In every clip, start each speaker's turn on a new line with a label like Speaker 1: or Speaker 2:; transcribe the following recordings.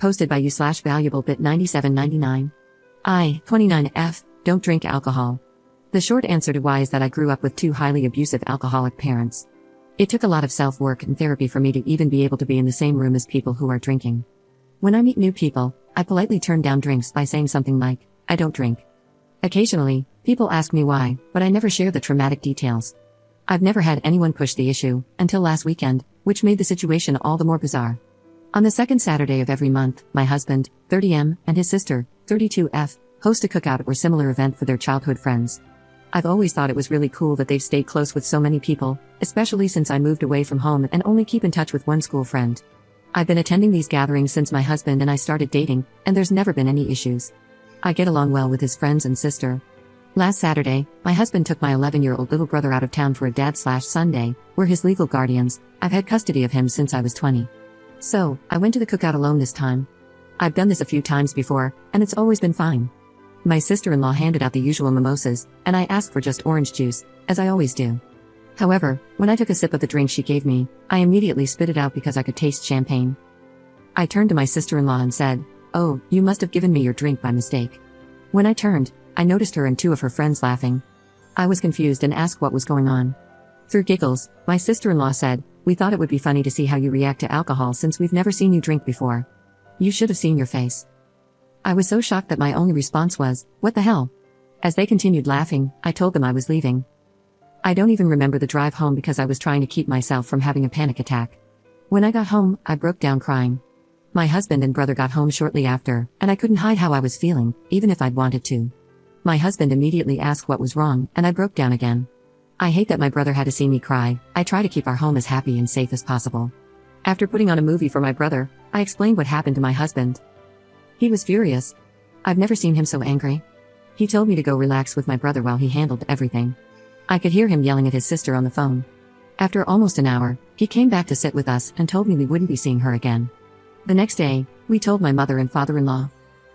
Speaker 1: Posted by you/valuablebit9799. 29F, don't drink alcohol. The short answer to why is that I grew up with two highly abusive alcoholic parents. It took a lot of self-work and therapy for me to even be able to be in the same room as people who are drinking. When I meet new people, I politely turn down drinks by saying something like, I don't drink. Occasionally, people ask me why, but I never share the traumatic details. I've never had anyone push the issue, until last weekend, which made the situation all the more bizarre. On the second Saturday of every month, my husband, 30M, and his sister, 32F, host a cookout or similar event for their childhood friends. I've always thought it was really cool that they've stayed close with so many people, especially since I moved away from home and only keep in touch with one school friend. I've been attending these gatherings since my husband and I started dating, and there's never been any issues. I get along well with his friends and sister. Last Saturday, my husband took my 11-year-old little brother out of town for a dad/son day, where his legal guardians. I've had custody of him since I was 20. So, I went to the cookout alone this time. I've done this a few times before, and it's always been fine. My sister-in-law handed out the usual mimosas, and I asked for just orange juice, as I always do. However, when I took a sip of the drink she gave me, I immediately spit it out because I could taste champagne. I turned to my sister-in-law and said, "Oh, you must have given me your drink by mistake." When I turned, I noticed her and two of her friends laughing. I was confused and asked what was going on. Through giggles, my sister-in-law said, "We thought it would be funny to see how you react to alcohol since we've never seen you drink before. You should have seen your face." I was so shocked that my only response was, "What the hell?" As they continued laughing, I told them I was leaving. I don't even remember the drive home because I was trying to keep myself from having a panic attack. When I got home, I broke down crying. My husband and brother got home shortly after, and I couldn't hide how I was feeling, even if I'd wanted to. My husband immediately asked what was wrong, and I broke down again. I hate that my brother had to see me cry. I try to keep our home as happy and safe as possible. After putting on a movie for my brother, I explained what happened to my husband. He was furious. I've never seen him so angry. He told me to go relax with my brother while he handled everything. I could hear him yelling at his sister on the phone. After almost an hour, he came back to sit with us and told me we wouldn't be seeing her again. The next day, we told my mother and father-in-law.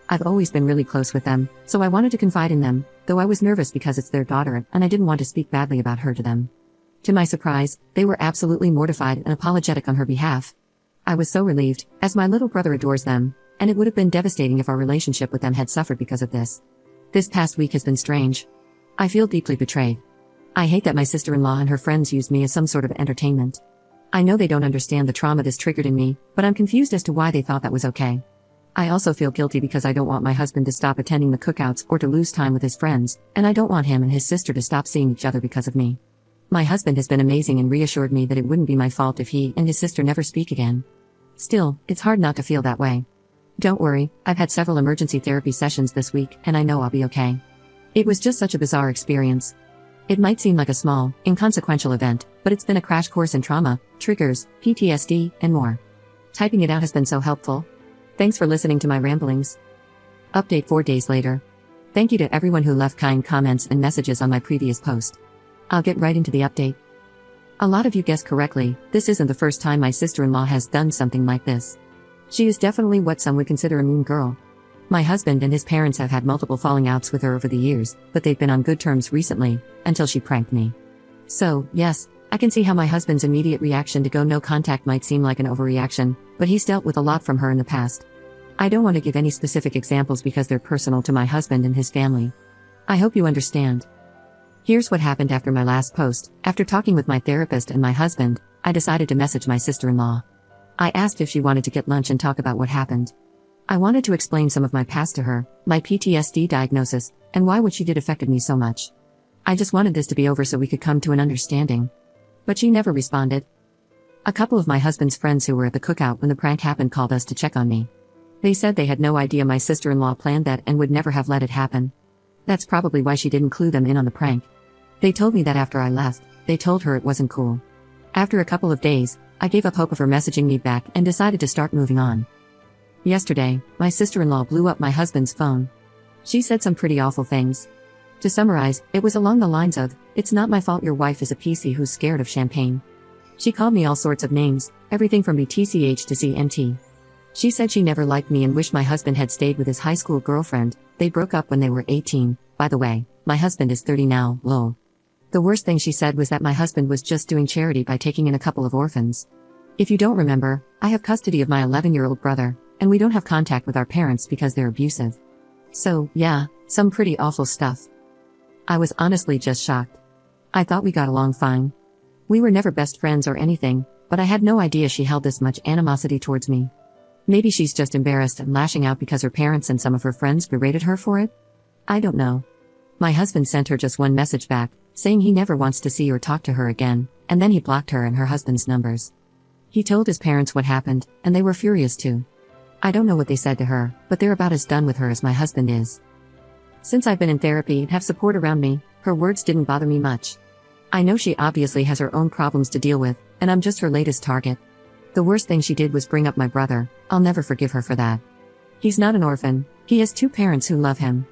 Speaker 1: I've always been really close with them, so I wanted to confide in them, though I was nervous because it's their daughter and I didn't want to speak badly about her to them. To my surprise, they were absolutely mortified and apologetic on her behalf. I was so relieved, as my little brother adores them, and it would have been devastating if our relationship with them had suffered because of this. This past week has been strange. I feel deeply betrayed. I hate that my sister-in-law and her friends used me as some sort of entertainment. I know they don't understand the trauma this triggered in me, but I'm confused as to why they thought that was okay. I also feel guilty because I don't want my husband to stop attending the cookouts or to lose time with his friends, and I don't want him and his sister to stop seeing each other because of me. My husband has been amazing and reassured me that it wouldn't be my fault if he and his sister never speak again. Still, it's hard not to feel that way. Don't worry, I've had several emergency therapy sessions this week, and I know I'll be okay. It was just such a bizarre experience. It might seem like a small, inconsequential event, but it's been a crash course in trauma, triggers, PTSD, and more. Typing it out has been so helpful. Thanks for listening to my ramblings. Update 4 days later. Thank you to everyone who left kind comments and messages on my previous post. I'll get right into the update. A lot of you guessed correctly, this isn't the first time my sister-in-law has done something like this. She is definitely what some would consider a mean girl. My husband and his parents have had multiple falling outs with her over the years, but they've been on good terms recently, until she pranked me. So, yes, I can see how my husband's immediate reaction to go no contact might seem like an overreaction, but he's dealt with a lot from her in the past. I don't want to give any specific examples because they're personal to my husband and his family. I hope you understand. Here's what happened after my last post. After talking with my therapist and my husband, I decided to message my sister-in-law. I asked if she wanted to get lunch and talk about what happened. I wanted to explain some of my past to her, my PTSD diagnosis, and why what she did affected me so much. I just wanted this to be over so we could come to an understanding. But she never responded. A couple of my husband's friends who were at the cookout when the prank happened called us to check on me. They said they had no idea my sister-in-law planned that and would never have let it happen. That's probably why she didn't clue them in on the prank. They told me that after I left, they told her it wasn't cool. After a couple of days, I gave up hope of her messaging me back and decided to start moving on. Yesterday, my sister-in-law blew up my husband's phone. She said some pretty awful things. To summarize, it was along the lines of, "It's not my fault your wife is a PC who's scared of champagne." She called me all sorts of names, everything from BTCH to CMT. She said she never liked me and wished my husband had stayed with his high school girlfriend. They broke up when they were 18, by the way, my husband is 30 now, lol. The worst thing she said was that my husband was just doing charity by taking in a couple of orphans. If you don't remember, I have custody of my 11-year-old brother, and we don't have contact with our parents because they're abusive. So, yeah, some pretty awful stuff. I was honestly just shocked. I thought we got along fine. We were never best friends or anything, but I had no idea she held this much animosity towards me. Maybe she's just embarrassed and lashing out because her parents and some of her friends berated her for it? I don't know. My husband sent her just one message back, saying he never wants to see or talk to her again, and then he blocked her and her husband's numbers. He told his parents what happened, and they were furious too. I don't know what they said to her, but they're about as done with her as my husband is. Since I've been in therapy and have support around me, her words didn't bother me much. I know she obviously has her own problems to deal with, and I'm just her latest target. The worst thing she did was bring up my brother. I'll never forgive her for that. He's not an orphan, he has 2 parents who love him.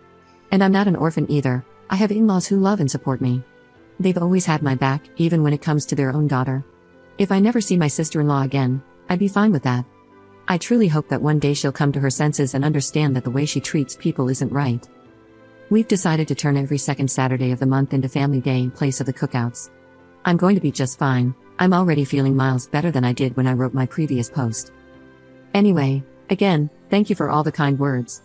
Speaker 1: And I'm not an orphan either, I have in-laws who love and support me. They've always had my back, even when it comes to their own daughter. If I never see my sister-in-law again, I'd be fine with that. I truly hope that one day she'll come to her senses and understand that the way she treats people isn't right. We've decided to turn every second Saturday of the month into family day in place of the cookouts. I'm going to be just fine. I'm already feeling miles better than I did when I wrote my previous post. Anyway, again, thank you for all the kind words.